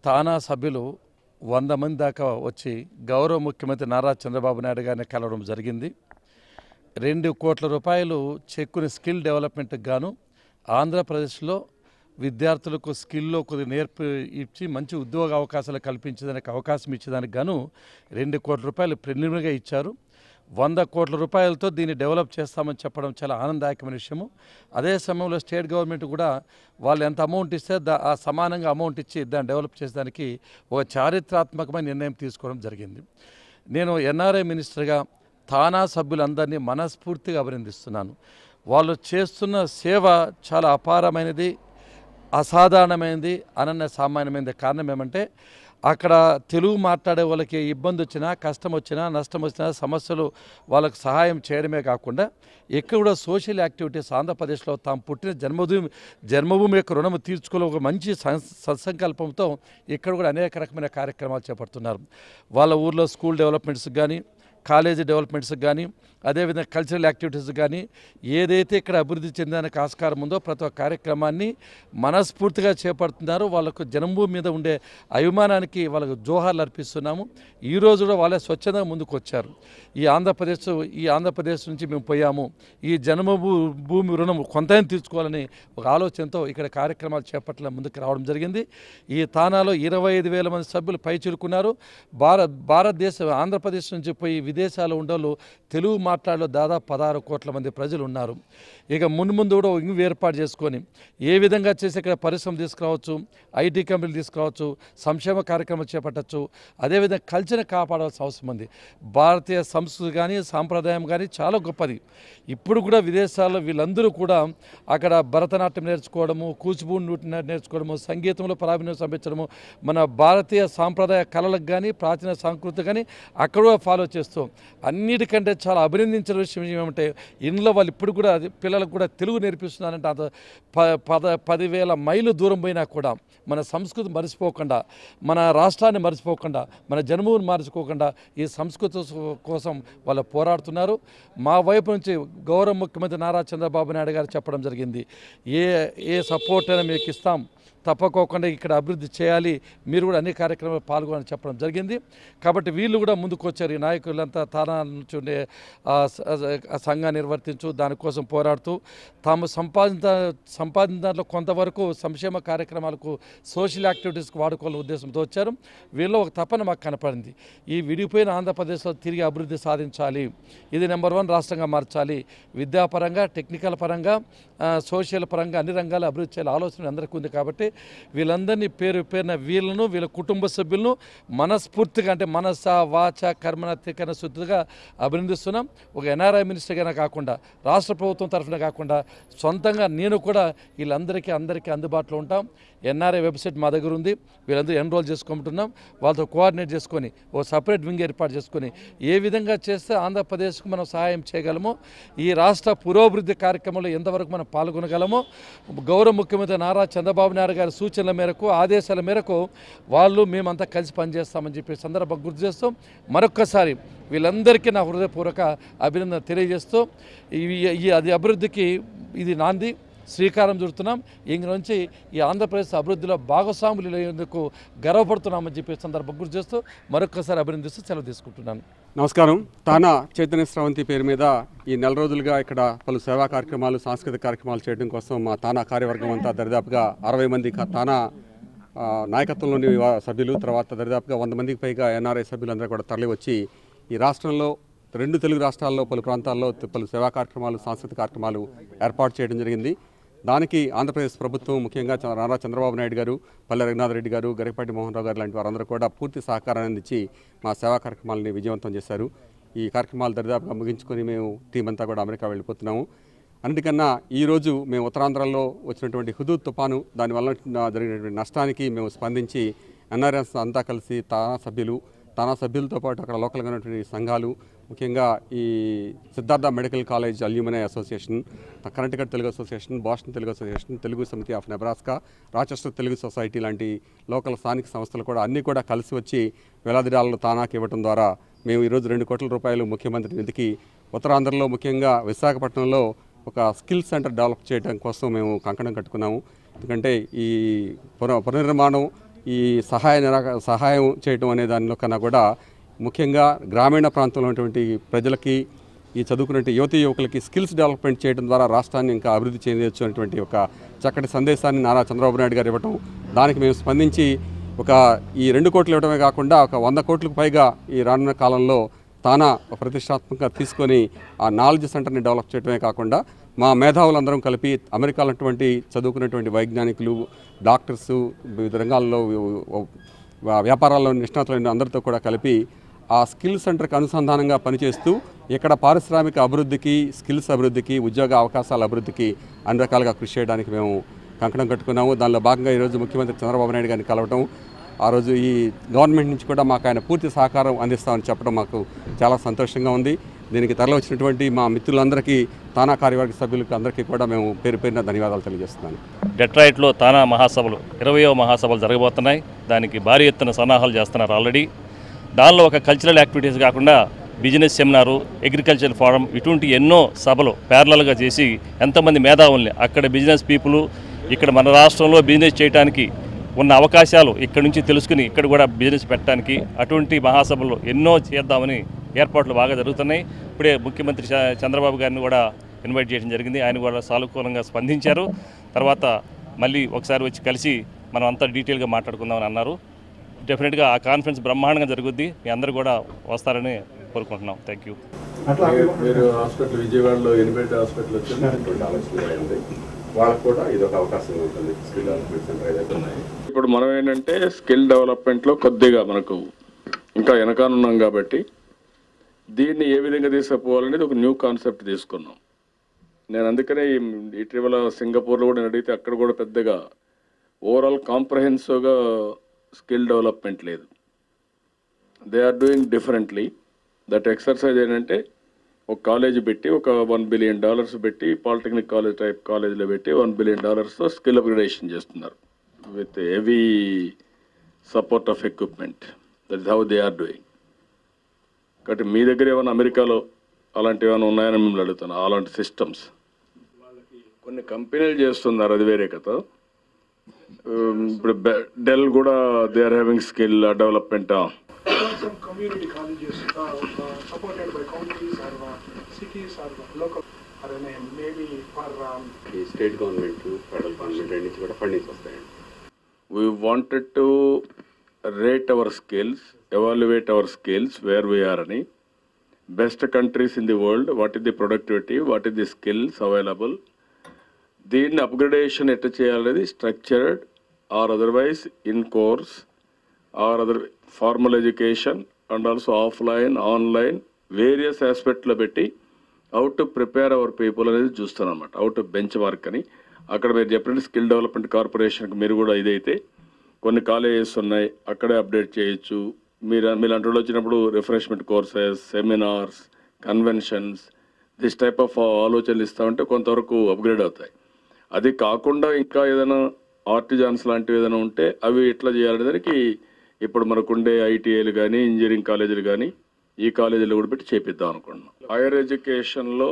తానా సభ్యులు 100 మంది దాకా వచ్చి గౌరవ ముఖ్యమంత్రి నారా చంద్రబాబు నాయుడు గారిని కలవడం జరిగింది. 2 కోట్ల రూపాయలు చెక్కుని స్కిల్ డెవలప్మెంట్కి గాను ఆంధ్రప్రదేశ్లో విద్యార్థులకు స్కిల్లో కొద్దిగా ఇచ్చి మంచి ఉద్యోగ అవకాశాలు కల్పించేదానికి అవకాశం ఇచ్చేదానికి గాను 2 కోట్ల రూపాయలు ప్రిలిమినరీగా ఇచ్చారు. 100 కోట్ల రూపాయలతో దీన్ని డెవలప్ చేస్తామని చెప్పడం చాలా ఆనందదాయకమైన విషయము. అదే సమయంలో స్టేట్ గవర్నమెంట్ కూడా వాళ్ళు ఎంత అమౌంట్ ఇస్తే ఆ సమానంగా అమౌంట్ ఇచ్చి దాన్ని డెవలప్ చేసేదానికి ఒక చారిత్రాత్మకమైన నిర్ణయం తీసుకోవడం జరిగింది. నేను ఎన్ఆర్ఐ మినిస్టర్గా తానా సభ్యులందరినీ మనస్ఫూర్తిగా అభినందిస్తున్నాను. వాళ్ళు చేస్తున్న సేవ చాలా అపారమైనది, అసాధారణమైనది, అనన్య సామాన్యమైనది. కారణం ఏమంటే అక్కడ తెలుగు మాట్లాడే వాళ్ళకి ఇబ్బంది వచ్చినా, కష్టం వచ్చినా, నష్టం వచ్చినా, సమస్యలు వాళ్ళకు సహాయం చేయడమే కాకుండా ఇక్కడ కూడా సోషల్ యాక్టివిటీస్ ఆంధ్రప్రదేశ్లో తాము పుట్టిన జన్మభూమి యొక్క రుణము తీర్చుకోలే ఒక మంచి సత్సంకల్పంతో ఇక్కడ కూడా అనేక రకమైన కార్యక్రమాలు చేపడుతున్నారు. వాళ్ళ ఊర్లో స్కూల్ డెవలప్మెంట్స్కి కానీ, కాలేజీ డెవలప్మెంట్స్కి కానీ, అదేవిధంగా కల్చరల్ యాక్టివిటీస్ కానీ ఏదైతే ఇక్కడ అభివృద్ధి చెందడానికి ఆస్కారం ఉందో ప్రతి ఒక్క కార్యక్రమాన్ని మనస్ఫూర్తిగా చేపడుతున్నారు. వాళ్ళకు జన్మభూమి మీద ఉండే అభిమానానికి వాళ్ళకు జోహార్లు అర్పిస్తున్నాము. ఈరోజు కూడా వాళ్ళే స్వచ్ఛందంగా ముందుకు వచ్చారు. ఈ ఆంధ్రప్రదేశ్ నుంచి మేము పోయాము, ఈ జన్మభూమి రుణం కొంతైనా తీర్చుకోవాలని ఒక ఆలోచనతో ఇక్కడ కార్యక్రమాలు చేపట్టడం ముందుకు రావడం జరిగింది. ఈ తానాలో 25,000 మంది సభ్యులు పైచిలుకున్నారు. ఆంధ్రప్రదేశ్ నుంచి పోయి విదేశాల్లో ఉండేవాళ్ళు తెలుగు మాట్లాడే దాదాపు 16 కోట్ల మంది ప్రజలు ఉన్నారు. ఇక ముందు కూడా ఇంగు ఏర్పాటు చేసుకొని ఏ విధంగా చేసి ఇక్కడ పరిశ్రమ తీసుకురావచ్చు, ఐటీ కంపెనీలు తీసుకురావచ్చు, సంక్షేమ కార్యక్రమాలు చేపట్టచ్చు. అదేవిధంగా కల్చర్ని కాపాడాల్సిన అవసరం ఉంది. భారతీయ సంస్కృతి కానీ సాంప్రదాయం కానీ చాలా గొప్పది. ఇప్పుడు కూడా విదేశాల్లో వీళ్ళందరూ కూడా అక్కడ భరతనాట్యం నేర్చుకోవడము, కూచిపూడి నేర్చుకోవడము, సంగీతంలో ప్రావీణ్యం సంపించడము, మన భారతీయ సాంప్రదాయ కళలకు కానీ ప్రాచీన సంస్కృతి కానీ అక్కడ ఫాలో చేస్తూ అన్నిటికంటే చాలా అభినందించిన విషయం ఏమంటే ఇంట్లో వాళ్ళు ఇప్పుడు కూడా పిల్లలకు కూడా తెలుగు నేర్పిస్తున్నారంటే అంత 10,000 మైళ్ళు దూరం పోయినా కూడా మన సంస్కృతి మర్చిపోకుండా, మన రాష్ట్రాన్ని మర్చిపోకుండా, మన జన్మభూమిని మర్చిపోకుండా ఈ సంస్కృతి కోసం వాళ్ళు పోరాడుతున్నారు. మా వైపు నుంచి గౌరవ ముఖ్యమంత్రి నారా చంద్రబాబు నాయుడు గారు చెప్పడం జరిగింది, ఏ సపోర్ట్ అయినా మీకు ఇస్తాం, తప్పకోకుండా ఇక్కడ అభివృద్ధి చేయాలి, మీరు కూడా అన్ని కార్యక్రమాలు పాల్గొని చెప్పడం జరిగింది. కాబట్టి వీళ్ళు కూడా ముందుకు వచ్చారు. ఈ నాయకులంతా తానా నుంచి ఉండే సంఘాన్ని నిర్వర్తించు దానికోసం పోరాడుతూ తాము సంపాదించిన దాంట్లో కొంతవరకు సంక్షేమ కార్యక్రమాలకు సోషల్ యాక్టివిటీస్కి వాడుకోవాలనే ఉద్దేశంతో వచ్చారు. వీళ్ళు ఒక తపన మాకు కనపడింది. ఈ విడిపోయిన ఆంధ్రప్రదేశ్లో తిరిగి అభివృద్ధి సాధించాలి, ఇది నెంబర్ 1 రాష్ట్రంగా మార్చాలి, విద్యాపరంగా, టెక్నికల్ పరంగా, సోషల్ పరంగా అన్ని రంగాలు అభివృద్ధి చేయాలి ఆలోచన అందరికీ ఉంది. కాబట్టి వీళ్ళందరినీ పేరున వీళ్ళను వీళ్ళ కుటుంబ సభ్యులను మనస్ఫూర్తిగా అంటే మనస వాచ కర్మణ త్రికరణ శుద్ధిగా అభినందిస్తున్నాం. ఒక ఎన్ఆర్ఐ మినిస్టర్గానే కాకుండా, రాష్ట్ర ప్రభుత్వం తరఫున కాకుండా సొంతంగా నేను కూడా వీళ్ళందరికీ అందుబాటులో ఉంటాం. ఎన్ఆర్ఐ వెబ్సైట్ మా దగ్గర ఉంది, వీళ్ళందరూ ఎన్రోల్ చేసుకుంటున్నాం. వాళ్ళతో కోఆర్డినేట్ చేసుకొని ఓ సపరేట్ వింగ్ ఏర్పాటు చేసుకొని ఏ విధంగా చేస్తే ఆంధ్రప్రదేశ్కు మనం సహాయం చేయగలమో, ఈ రాష్ట్ర పురోభివృద్ధి కార్యక్రమంలో ఎంతవరకు మనం పాల్గొనగలమో గౌరవ ముఖ్యమంత్రి నారా చంద్రబాబు నాయుడు గారి సూచనల మేరకు, ఆదేశాల మేరకు మేమంతా కలిసి పనిచేస్తామని చెప్పి సందర్భం గుర్తు చేస్తూ మరొక్కసారి వీళ్ళందరికీ నా హృదయపూర్వక అభినందన తెలియజేస్తూ అది అభివృద్ధికి ఇది నాంది శ్రీకారం చుడుతున్నాం. ఇంక నుంచి ఈ ఆంధ్రప్రదేశ్ అభివృద్ధిలో భాగస్వాములు అయ్యేందుకు గర్వపడుతున్నామని చెప్పి సందర్భం గుర్తు చేస్తూ మరొకసారి అభినందిస్తూ సెలవు తీసుకుంటున్నాను. నమస్కారం. తానా చైతన్య స్రవంతి పేరు మీద ఈ 4 రోజులుగా ఇక్కడ పలు సేవా కార్యక్రమాలు, సాంస్కృతిక కార్యక్రమాలు చేయడం కోసం మా తానా కార్యవర్గం అంతా దరిదాపుగా 60 మంది తానా నాయకత్వంలోని సభ్యులు, తర్వాత దరిదాపుగా 100 మందికి పైగా ఎన్ఆర్ఐ సభ్యులందరూ కూడా తరలి వచ్చి ఈ రాష్ట్రంలో 2 తెలుగు రాష్ట్రాల్లో పలు ప్రాంతాల్లో పలు సేవా కార్యక్రమాలు, సాంస్కృతిక కార్యక్రమాలు ఏర్పాటు చేయడం జరిగింది. దానికి ఆంధ్రప్రదేశ్ ప్రభుత్వం, ముఖ్యంగా నారా చంద్రబాబు నాయుడు గారు, పల్లె రఘునాథ్ రెడ్డి గారు, గరికపాటి మోహన్ రావు గారు లాంటి వారందరూ కూడా పూర్తి సహకారాన్ని అందించి మా సేవా కార్యక్రమాలని విజయవంతం చేశారు. ఈ కార్యక్రమాలు దరిదాపుగా ముగించుకొని మేము టీం అంతా కూడా అమెరికా వెళ్ళిపోతున్నాము. అన్నిటికన్నా ఈరోజు మేము ఉత్తరాంధ్రలో వచ్చినటువంటి హుదూద్ తుఫాను, దానివల్ల జరిగినటువంటి నష్టానికి మేము స్పందించి ఎన్ఆర్ఎస్ అంతా కలిసి తానా సభ్యులు, తానా సభ్యులతో పాటు అక్కడ లోకల్గా ఉన్నటువంటి సంఘాలు, ముఖ్యంగా ఈ Siddhartha medical college alumni association, Karnataka Telugu association, Boston Telugu association, Telugu Samiti of Nebraska, Rochester Telugu society లాంటి లోకల్ స్థానిక సంస్థలు కూడా అన్నీ కూడా కలిసి వచ్చి వేలాది డాలర్లు తానాకి ఇవ్వడం ద్వారా మేము ఈరోజు 2 కోట్ల రూపాయలు ముఖ్యమంత్రి నిధికి ఉత్తరాంధ్రలో ముఖ్యంగా విశాఖపట్నంలో ఒక స్కిల్ సెంటర్ డెవలప్ చేయడం కోసం మేము కంకణం కట్టుకున్నాము. ఎందుకంటే ఈ పునర్నిర్మాణం, ఈ సహాయం చేయడం అనే దానిలో కన్నా కూడా ముఖ్యంగా గ్రామీణ ప్రాంతంలో ఉన్నటువంటి ప్రజలకి, ఈ చదువుకున్నటువంటి యువకులకి స్కిల్స్ డెవలప్మెంట్ చేయడం ద్వారా రాష్ట్రాన్ని ఇంకా అభివృద్ధి చెందవచ్చు అనేటువంటి ఒక చక్కటి సందేశాన్ని నారా చంద్రబాబు నాయుడు గారు ఇవ్వడం, దానికి మేము స్పందించి ఈ 2 కోట్లు ఇవ్వడమే కాకుండా ఒక 100 కోట్లకు పైగా ఈ రానున్న కాలంలో తానా ప్రతిష్టాత్మకంగా తీసుకొని ఆ నాలెడ్జ్ సెంటర్ని డెవలప్ చేయడమే కాకుండా మా మేధావులందరం కలిపి అమెరికాలో ఉన్నటువంటి చదువుకున్నటువంటి వైజ్ఞానికులు, డాక్టర్సు, వివిధ రంగాల్లో వ్యాపారాల్లో నిష్ణాతులైన అందరితో కూడా కలిపి ఆ స్కిల్ సెంటర్కి అనుసంధానంగా పనిచేస్తూ ఇక్కడ పారిశ్రామిక అభివృద్ధికి, స్కిల్స్ అభివృద్ధికి, ఉద్యోగ అవకాశాల అభివృద్ధికి అన్ని రకాలుగా కృషి చేయడానికి మేము కంకణం కట్టుకున్నాము. దానిలో భాగంగా ఈరోజు ముఖ్యమంత్రి చంద్రబాబు నాయుడు గారిని కలవటం, ఆ రోజు ఈ గవర్నమెంట్ నుంచి కూడా మాకు ఆయన పూర్తి సహకారం అందిస్తామని చెప్పడం మాకు చాలా సంతోషంగా ఉంది. దీనికి తరలి వచ్చినటువంటి మా మిత్రులందరికీ, తానా కార్యవర్గ సభ్యులకు అందరికీ కూడా మేము పేరు పేరున ధన్యవాదాలు తెలియజేస్తున్నాను. డెట్రాయిట్లో తానా మహాసభలు 20వ మహాసభలు జరగబోతున్నాయి. దానికి భారీ ఎత్తున సన్నాహాలు చేస్తున్నారు ఆల్రెడీ. దానిలో ఒక కల్చరల్ యాక్టివిటీస్ కాకుండా బిజినెస్ సెమినారు, అగ్రికల్చర్ ఫోరం, ఇటువంటి ఎన్నో సభలు ప్యారలల్గా చేసి ఎంతమంది మేధావుల్ని, అక్కడ బిజినెస్ పీపుల్, ఇక్కడ మన రాష్ట్రంలో బిజినెస్ చేయడానికి ఉన్న అవకాశాలు ఇక్కడ నుంచి తెలుసుకుని ఇక్కడ కూడా బిజినెస్ పెట్టడానికి అటువంటి మహాసభలు ఎన్నో చేద్దామని ఏర్పాట్లు బాగా జరుగుతున్నాయి. ఇప్పుడే ముఖ్యమంత్రి చంద్రబాబు గారిని కూడా ఇన్వైట్ చేయడం జరిగింది. ఆయన కూడా సానుకూలంగా స్పందించారు. తర్వాత మళ్ళీ ఒకసారి వచ్చి కలిసి మనం అంతా డీటెయిల్గా మాట్లాడుకుందామని అన్నారు. డెఫినెట్గా ఆ కాన్ఫరెన్స్ బ్రహ్మాండంగా జరుగుద్ది. మీ అందరూ కూడా వస్తారని కోరుకుంటున్నాం. Thank you. మీరు హాస్పిటల్ విజయవాడలో ఎనిమిది హాస్పిటల్ వచ్చినటువంటి ఆలోచన వాళ్ళకు కూడా ఇది ఒక అవకాశం ఉంటుంది. స్కిల్ డెవలప్మెంట్ సెంటర్ ఏదైతే ఉన్నాయి, ఇప్పుడు మనం ఏంటంటే స్కిల్ డెవలప్మెంట్లో కొద్దిగా మనకు ఇంకా వెనకానున్నాం కాబట్టి దీన్ని ఏ విధంగా తీసుకుపోవాలనేది ఒక న్యూ కాన్సెప్ట్ తీసుకున్నాం. నేను అందుకనే ఇటీవల సింగపూర్లో కూడా అడిగితే అక్కడ కూడా పెద్దగా ఓవరాల్ కాంప్రహెన్సివ్గా స్కిల్ డెవలప్మెంట్ లేదు. They are doing differently. That exercise ఏంటంటే ఒక కాలేజ్ పెట్టి ఒక $1 బిలియన్ పెట్టి పాలిటెక్నిక్ కాలేజ్ టైప్ కాలేజ్లో పెట్టి $1 బిలియన్ స్కిల్ అప్గ్రేడేషన్ చేస్తున్నారు with heavy support of equipment. That is how they are doing. కాబట్టి మీ దగ్గర ఏమైనా అమెరికాలో అలాంటివి ఏమైనా ఉన్నాయని మిమ్మల్ని అడుగుతాను. అలాంటి సిస్టమ్స్ కొన్ని కంపెనీలు చేస్తున్నారు, అది వేరే కథ. ఇప్పుడు డెల్ కూడా they are having skill development. Some community colleges supported by counties or cities or local or maybe for state government, federal government నుంచి కూడా ఫండింగ్స్ వస్తాయండి. We wanted to rate our skills, evaluate our skills where we are in best countries in the world, what is the productivity, what is the skills available. దీన్ని upgradation ఎట్లా చేయాలనేది structured or otherwise in course or other formal education and also offline, online various ఆస్పెక్ట్లో పెట్టి how to prepare our people అనేది చూస్తాను అనమాట. How to bench mark అని అక్కడ మీరు చెప్పినట్టు స్కిల్ డెవలప్మెంట్ కార్పొరేషన్కి మీరు కూడా ఇదైతే కొన్ని కాలేజెస్ ఉన్నాయి, అక్కడే అప్డేట్ చేయొచ్చు. మీలాంటి వాళ్ళు వచ్చినప్పుడు refreshment courses, seminars, conventions, this type of ఆలోచనలు ఇస్తామంటే కొంతవరకు అప్గ్రేడ్ అవుతాయి. అది కాకుండా ఇంకా ఏదైనా ఆర్టిజాన్స్ లాంటివి ఏదైనా ఉంటే అవి ఎట్లా చేయాలనే దానికి ఇప్పుడు మనకుండే ఐటీఐలు కానీ, ఇంజనీరింగ్ కాలేజీలు కానీ ఈ కాలేజీలు కూడా పెట్టి చేపిద్దాం అనుకుంటున్నాం. హైయర్ ఎడ్యుకేషన్లో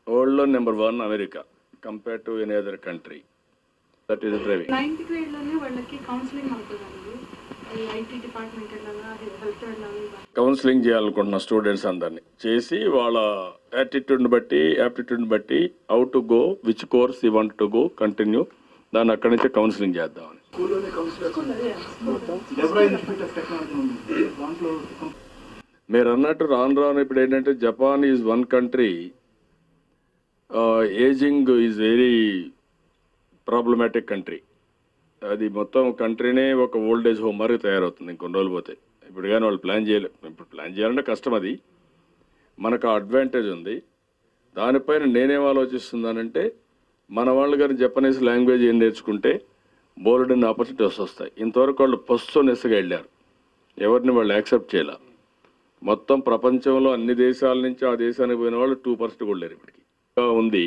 వరల్డ్లో number 1 America compare to any other country. That is driving. 9th గ్రేడ్లోనే వాళ్ళకి కౌన్సిలింగ్ అవుతుందండి. ఐటీ డిపార్ట్మెంట్ కౌన్సిలింగ్ చేయాలనుకుంటున్న స్టూడెంట్స్ అందరినీ చేసి వాళ్ళ యాటిట్యూడ్ని బట్టి how to go, which course you want to go continue, దాన్ని అక్కడి నుంచే కౌన్సిలింగ్ చేద్దామని. మీరు అన్నట్టు రాను ఇప్పుడు ఏంటంటే Japan is one country, ageing is very problematic country. అది మొత్తం కంట్రీనే ఒక ఓల్డ్ ఏజ్ హోమ్ వరకు తయారవుతుంది ఇంకొన్ని రోజులు పోతే. ఇప్పుడు కానీ వాళ్ళు ప్లాన్ చేయాలంటే కష్టం. అది మనకు అడ్వాంటేజ్ ఉంది. దానిపైన నేనేం ఆలోచిస్తున్నానంటే మన వాళ్ళు కానీ జపనీస్ లాంగ్వేజ్ ఏం నేర్చుకుంటే బోల్డెన్ ఆపర్చునిటీస్ వస్తాయి. ఇంతవరకు వాళ్ళు పొస్సోనెస్గా వెళ్ళారు. ఎవరిని వాళ్ళు యాక్సెప్ట్ చేయాల. మొత్తం ప్రపంచంలో అన్ని దేశాల నుంచి ఆ దేశానికి పోయిన వాళ్ళు 2% కూడా లేరు ఇప్పటికి ఉంది.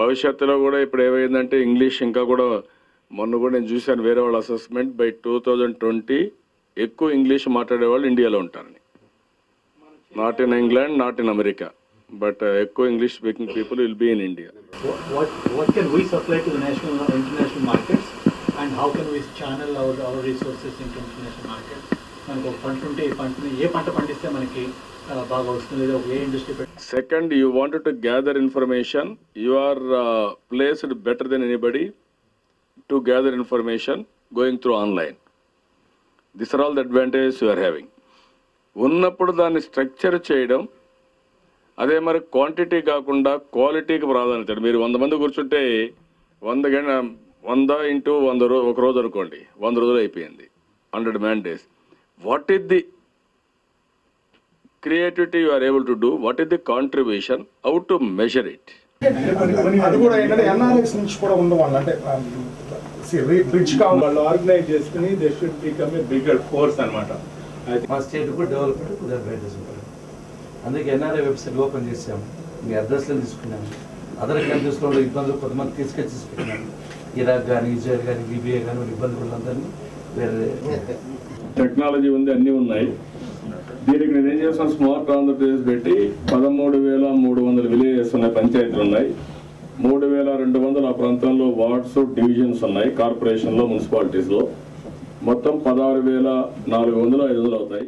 భవిష్యత్తులో కూడా ఇప్పుడు ఏమైందంటే ఇంగ్లీష్ ఇంకా కూడా మొన్న కూడా నేను చూశాను వేరే వాళ్ళ అసెస్మెంట్ బై 2020 ఎక్కువ ఇంగ్లీష్ మాట్లాడే వాళ్ళు ఇండియాలో ఉంటారని. Not in England, not in America, but ఎక్కువ English speaking people will be in India. What can we supply to the national or international markets and how can we channel our resources into international markets? మనకు ఒక పంట ఉంటే ఈ పంటని ఏ పంట పండిస్తే మనకి బాగా వస్తుంది, లేదా ఏ industry. Second, you wanted to gather information. You are placed better than anybody to gather information going through online. These are all the advantages you are having. ఉన్నప్పుడు దాన్ని స్ట్రక్చర్ చేయడం, అదే మరి క్వాంటిటీ కాకుండా క్వాలిటీకి ప్రాధాన్యత. మీరు 100 మంది కూర్చుంటే 100 ఇంటూ 100 ఒక రోజు అనుకోండి, 100 రోజులు అయిపోయింది, 100 man days. What is the creativity you are able to do? What is the contribution? How to measure it? అది కూడా ఏంటంటే ఎన్ఆర్ఎస్ నుంచి కూడా ఉండవాళ్ళు అంటే బ్రిడ్జ్ కావాలి వాళ్ళు ఆర్గనైజ్ చేసుకుని they should become a bigger force అన్నమాట. మా స్టేట్ కూడా డెవలప్మెంట్ కొద్దిగా అడ్వాంటేజ్ ఉంటుంది. అందుకే ఎన్ఆర్ఐ వెబ్సైట్ ఓపెన్ చేసాము, మీ అడ్రస్లో తీసుకున్నాము. అదర్ కంట్రీస్లో ఇబ్బందులు కొంతమంది తీసుకొచ్చేసుకున్నాము. ఇరాక్ కానీ, ఇజ్రాయెల్ కానీ, లిబియా కానీ ఇబ్బందులందరినీ వేరే టెక్నాలజీ ఉంది, అన్నీ ఉన్నాయి. దీనికి నేను ఏం చేస్తాను, స్మార్ట్ ఆంధ్రప్రదేశ్ పెట్టి 13,300 విలేజెస్ ఉన్నాయి, పంచాయతీలు ఉన్నాయి. 3,200 ఆ ప్రాంతంలో వార్డ్స్, డివిజన్స్ ఉన్నాయి కార్పొరేషన్లో, మున్సిపాలిటీస్లో. మొత్తం 16,400, 500 అవుతాయి.